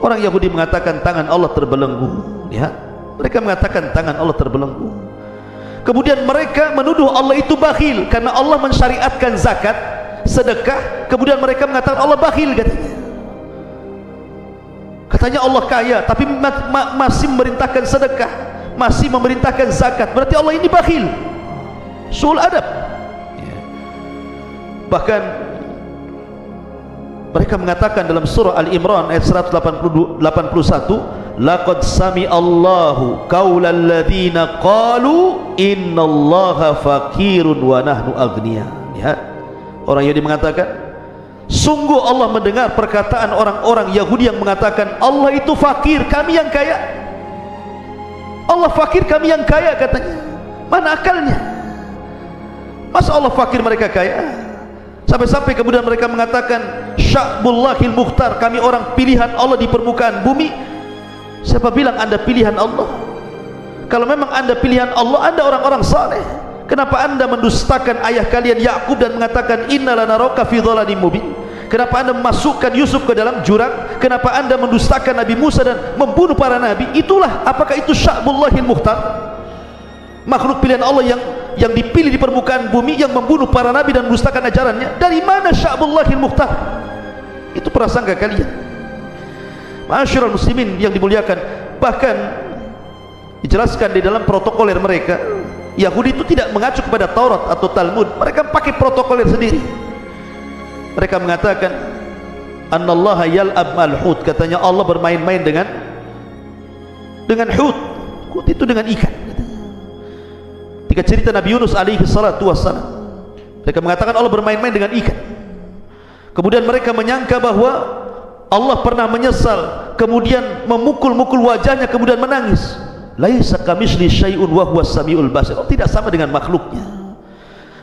Orang Yahudi mengatakan tangan Allah terbelenggu. Lihat, mereka mengatakan tangan Allah terbelenggu. Kemudian mereka menuduh Allah itu bakhil karena Allah mensyariatkan zakat, sedekah. Kemudian mereka mengatakan Allah bakhil, katanya Allah kaya tapi masih memerintahkan sedekah, masih memerintahkan zakat, berarti Allah ini bakhil. Su'ul adab. Bahkan mereka mengatakan dalam surah Al-Imran ayat 181, laqad sami'allahu qaulal ladzina qalu innallaha faqirun wa nahnu aghnia. Lihat, orang Yahudi mengatakan, sungguh Allah mendengar perkataan orang-orang Yahudi yang mengatakan Allah itu fakir, kami yang kaya. Allah fakir, kami yang kaya, katanya. Mana akalnya? Masa Allah fakir, mereka kaya? Sampai-sampai kemudian mereka mengatakan sya'bullahil mukhtar, kami orang pilihan Allah di permukaan bumi. Siapa bilang anda pilihan Allah? Kalau memang anda pilihan Allah, anda orang-orang saleh. Kenapa anda mendustakan ayah kalian Yakub dan mengatakan innala naraka fi dhalalim mubin? Kenapa anda memasukkan Yusuf ke dalam jurang? Kenapa anda mendustakan Nabi Musa dan membunuh para nabi? Itulah, apakah itu sya'bullahil mukhtar? Makhluk pilihan Allah yang dipilih di permukaan bumi, yang membunuh para nabi dan mendustakan ajarannya. Dari mana sya'bullahil mukhtar? Itu prasangka kalian. Ma'asyiral muslimin yang dimuliakan, bahkan dijelaskan di dalam protokoler mereka, Yahudi itu tidak mengacu kepada Taurat atau Talmud, mereka pakai protokoler sendiri. Mereka mengatakan annallaha yal'ab mal hut, katanya Allah bermain-main dengan hut. Hut itu dengan ikan. Ketika cerita Nabi Yunus alaihi salatu wassalam, mereka mengatakan Allah bermain-main dengan ikan. Kemudian mereka menyangka bahwa Allah pernah menyesal, kemudian memukul-mukul wajahnya, kemudian menangis. Laisa kamitsli syai'un wa huwas samiul basir. Allah tidak sama dengan makhluknya.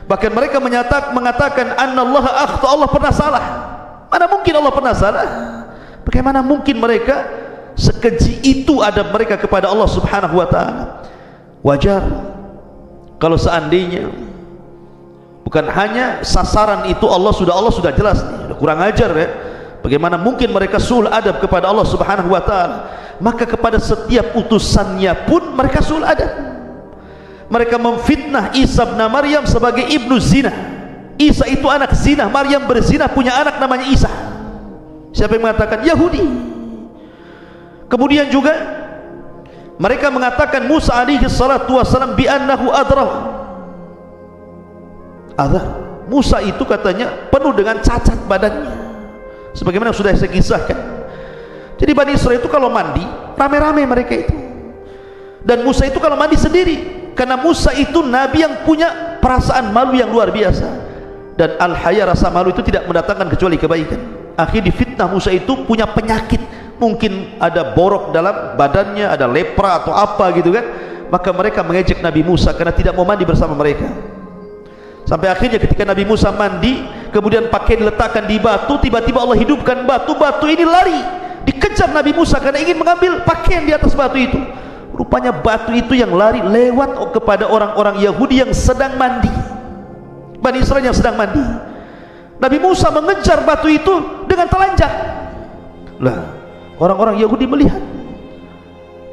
Bahkan mereka mengatakan annallaha akhta, Allah pernah salah. Mana mungkin Allah pernah salah? Bagaimana mungkin mereka sekeji itu adab mereka kepada Allah Subhanahu wa taala? Wajar Kalau seandainya bukan hanya sasaran itu Allah sudah jelas nih, udah kurang ajar ya. Bagaimana mungkin mereka suul adab kepada Allah Subhanahu wa taala? Maka kepada setiap utusannya pun mereka suul adab. Mereka memfitnah Isa bin Maryam sebagai ibnu zina. Isa itu anak zina, Maryam berzina, punya anak namanya Isa. Siapa yang mengatakan? Yahudi. Kemudian juga mereka mengatakan Musa alaihi salatu wasalam bi annahu adrah. Musa itu katanya penuh dengan cacat badannya, sebagaimana sudah saya kisahkan. Jadi Bani Israel itu kalau mandi rame-rame mereka itu, dan Musa itu kalau mandi sendiri, karena Musa itu nabi yang punya perasaan malu yang luar biasa, dan al-haya, rasa malu itu tidak mendatangkan kecuali kebaikan. Akhirnya difitnah Musa itu punya penyakit, mungkin ada borok dalam badannya, ada lepra atau apa gitu kan. Maka mereka mengejek Nabi Musa karena tidak mau mandi bersama mereka. Sampai akhirnya ketika Nabi Musa mandi, kemudian pakaian diletakkan di batu, tiba-tiba Allah hidupkan batu. Batu ini lari, dikejar Nabi Musa karena ingin mengambil pakaian di atas batu itu. Rupanya batu itu yang lari lewat kepada orang-orang Yahudi yang sedang mandi, Bani Israel yang sedang mandi. Nabi Musa mengejar batu itu dengan telanjang. Lah, orang-orang Yahudi melihat,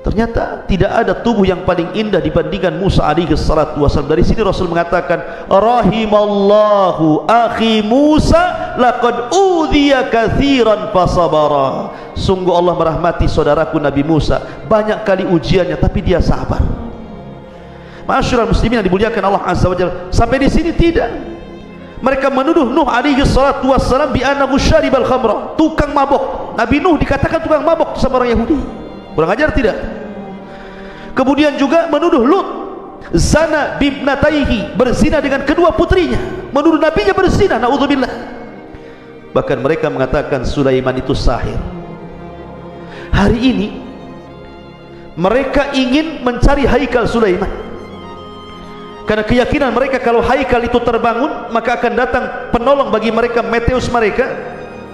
ternyata tidak ada tubuh yang paling indah dibandingkan Musa alaihi salatu wasallam. Dari sini Rasul mengatakan, rahimallahu akhi Musa laqad udhiya katsiran fasabara. Sungguh Allah merahmati saudaraku Nabi Musa, banyak kali ujiannya tapi dia sabar. Ma'asyiral muslimin yang dimuliakan Allah azza wajalla. Sampai di sini tidak. Mereka menuduh Nuh alaihi salatu wassalam bi annahu syaribal khamra, tukang mabok. Nabi Nuh dikatakan tukang mabok sama orang Yahudi. Kurang ajar tidak? Kemudian juga menuduh Lut zana bibnataihi, berzina dengan kedua putrinya, menuduh nabinya berzina, naudzubillah. Bahkan mereka mengatakan Sulaiman itu sahir. Hari ini mereka ingin mencari haikal Sulaiman, karena keyakinan mereka kalau haikal itu terbangun maka akan datang penolong bagi mereka, Meteus mereka,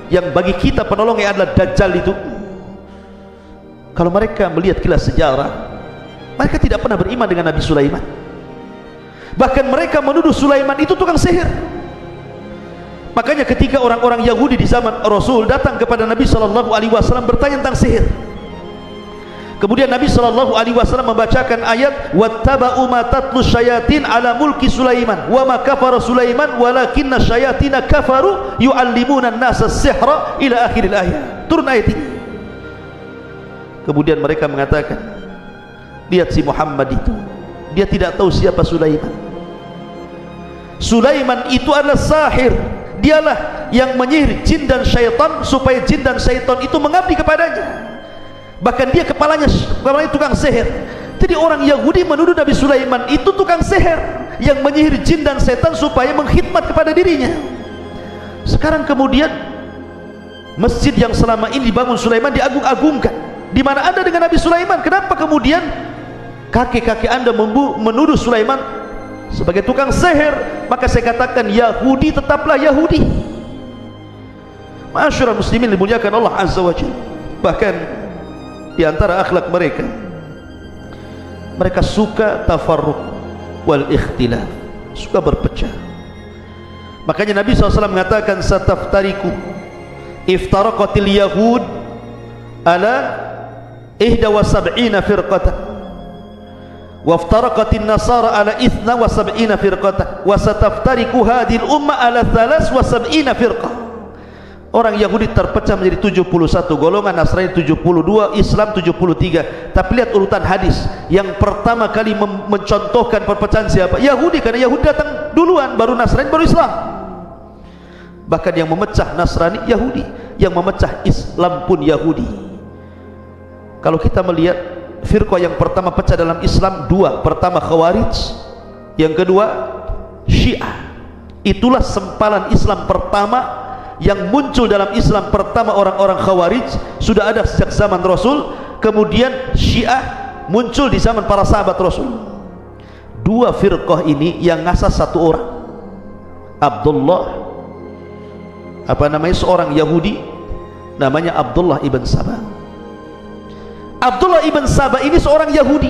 yang bagi kita penolongnya adalah Dajjal itu. Kalau mereka melihat kilas sejarah, mereka tidak pernah beriman dengan Nabi Sulaiman. Bahkan mereka menuduh Sulaiman itu tukang sihir. Makanya ketika orang-orang Yahudi di zaman Rasul datang kepada Nabi SAW bertanya tentang sihir, kemudian Nabi SAW membacakan ayat wattaba'u ma tatlu syayatin ala mulki Sulaiman wa ma kafara Sulaiman walakinna syayatina kafaru yu'allimuna an-nasa as-sihra ila akhiril ayat. Turun ayat ini. Kemudian mereka mengatakan, lihat si Muhammad itu, dia tidak tahu siapa Sulaiman. Sulaiman itu adalah sahir, dialah yang menyihir jin dan syaitan supaya jin dan syaitan itu mengabdi kepadanya. Bahkan dia kepalanya tukang sihir. Jadi orang Yahudi menuduh Nabi Sulaiman itu tukang sihir yang menyihir jin dan setan supaya mengkhidmat kepada dirinya. Sekarang kemudian masjid yang selama ini dibangun Sulaiman diagung-agungkan. Di mana Anda dengan Nabi Sulaiman? Kenapa kemudian kakek-kakek Anda menuduh Sulaiman sebagai tukang sihir? Maka saya katakan Yahudi tetaplah Yahudi. Ma'asyiral muslimin dimuliakan Allah azza wa jalla. Bahkan di antara akhlak mereka, mereka suka tafarruq wal ikhtilaf, suka berpecah. Makanya Nabi SAW mengatakan sataftariku iftaraqatil yahud ala 71 firqatan waftaraqatin nasara ala 72 firqatan wa sataftariku hadhil umma ala 73 firqah. Orang Yahudi terpecah menjadi 71 golongan, Nasrani 72, Islam 73. Tapi lihat urutan hadis. Yang pertama kali mencontohkan perpecahan siapa? Yahudi, karena Yahudi datang duluan, baru Nasrani, baru Islam. Bahkan yang memecah Nasrani Yahudi, yang memecah Islam pun Yahudi. Kalau kita melihat firqah yang pertama pecah dalam Islam dua, pertama Khawarij, yang kedua Syiah. Itulah sempalan Islam pertama yang muncul dalam Islam pertama. Orang-orang Khawarij sudah ada sejak zaman Rasul, kemudian Syiah muncul di zaman para sahabat Rasul. Dua firqah ini yang ngasas satu orang, Abdullah, seorang Yahudi namanya Abdullah ibn Sabah. Abdullah ibn Sabah ini seorang Yahudi,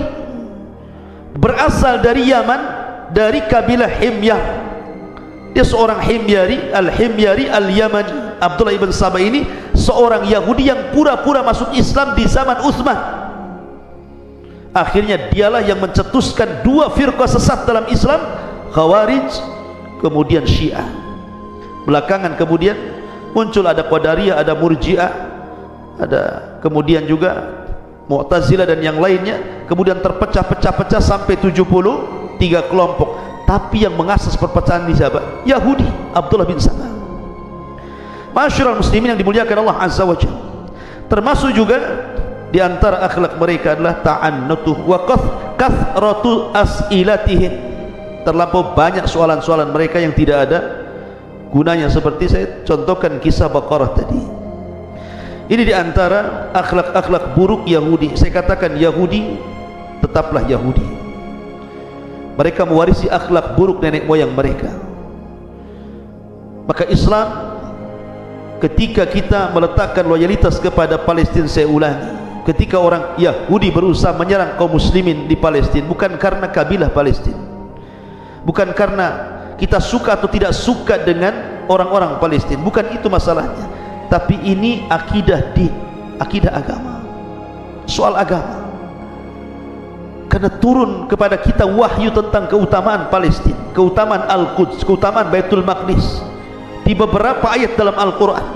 berasal dari Yaman, dari kabilah Himyar. Dia seorang Himyari, Al-Himyari Al-Yamani. Abdullah ibn Sabah ini seorang Yahudi yang pura-pura masuk Islam di zaman Utsman. Akhirnya dialah yang mencetuskan dua firqah sesat dalam Islam, Khawarij kemudian Syiah. Belakangan kemudian muncul ada Qadariyah, ada Murji'ah, ada kemudian juga Mu'tazilah dan yang lainnya, kemudian terpecah-pecah sampai 73 kelompok. Tapi yang mengasas perpecahan ini siapa? Yahudi, Abdullah bin Sabah. Masyarul muslimin yang dimuliakan Allah Azza wa Jalla, termasuk juga di antara akhlak mereka adalah ta'annutuh wa kathratu as'ilatihim. Terlampau banyak soalan-soalan mereka yang tidak ada gunanya, seperti saya contohkan kisah Baqarah tadi. Ini di antara akhlak-akhlak buruk Yahudi. Saya katakan Yahudi tetaplah Yahudi. Mereka mewarisi akhlak buruk nenek moyang mereka. Maka Islam, ketika kita meletakkan loyalitas kepada Palestina, saya ulangi, ketika orang Yahudi berusaha menyerang kaum muslimin di Palestina, bukan karena kabilah Palestina, bukan karena kita suka atau tidak suka dengan orang-orang Palestina, bukan itu masalahnya. Tapi ini akidah din, akidah agama, soal agama. Karena turun kepada kita wahyu tentang keutamaan Palestina, keutamaan Al-Quds, keutamaan Baitul Maqdis di beberapa ayat dalam Al-Quran.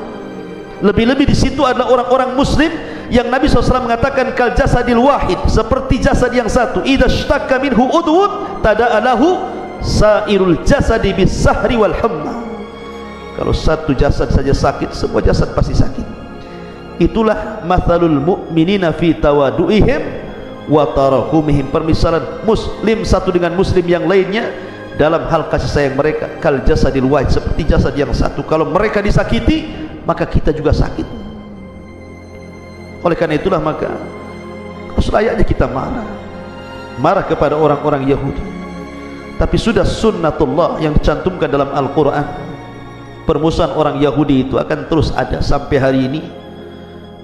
Lebih-lebih di situ adalah orang-orang Muslim yang Nabi SAW mengatakan kal jasadil wahid, seperti jasad yang satu. Idza ishtaka minhu udwun tada'alahu sairul jasadi bis sahri wal hamma. Kalau satu jasad saja sakit, semua jasad pasti sakit. Itulah mathalul mu'minina fi tawadu'ihim wa tarahumihim, permisalan muslim satu dengan muslim yang lainnya dalam hal kasih sayang mereka. Kal jasadil wahid, seperti jasad yang satu. Kalau mereka disakiti, maka kita juga sakit. Oleh karena itulah maka selayaknya kita marah kepada orang-orang Yahudi. Tapi sudah sunnatullah yang dicantumkan dalam Al-Quran, permusuhan orang Yahudi itu akan terus ada sampai hari ini,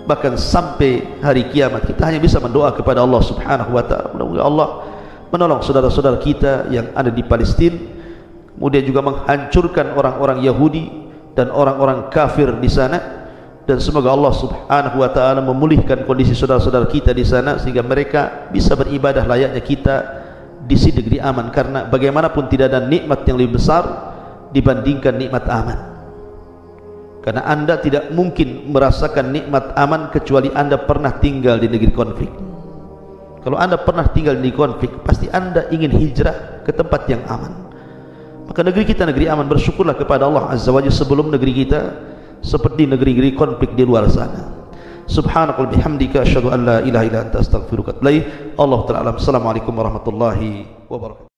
bahkan sampai hari kiamat. Kita hanya bisa mendoa kepada Allah Subhanahu wa ta'ala, mudah-mudahan Allah menolong saudara-saudara kita yang ada di Palestina, kemudian juga menghancurkan orang-orang Yahudi dan orang-orang kafir di sana, dan semoga Allah Subhanahu wa ta'ala memulihkan kondisi saudara-saudara kita di sana sehingga mereka bisa beribadah layaknya kita di sini negeri aman. Karena bagaimanapun tidak ada nikmat yang lebih besar dibandingkan nikmat aman. Karena anda tidak mungkin merasakan nikmat aman kecuali anda pernah tinggal di negeri konflik. Kalau anda pernah tinggal di konflik, pasti anda ingin hijrah ke tempat yang aman. Maka negeri kita negeri aman. Bersyukurlah kepada Allah Azza wa Jalla sebelum negeri kita seperti negeri-negeri konflik di luar sana. Subhanakal bihamdika asyhadu an la ilaha illa anta astaghfiruka wa atubu ilaik. Allah ta'ala. Assalamualaikum warahmatullahi wabarakatuh.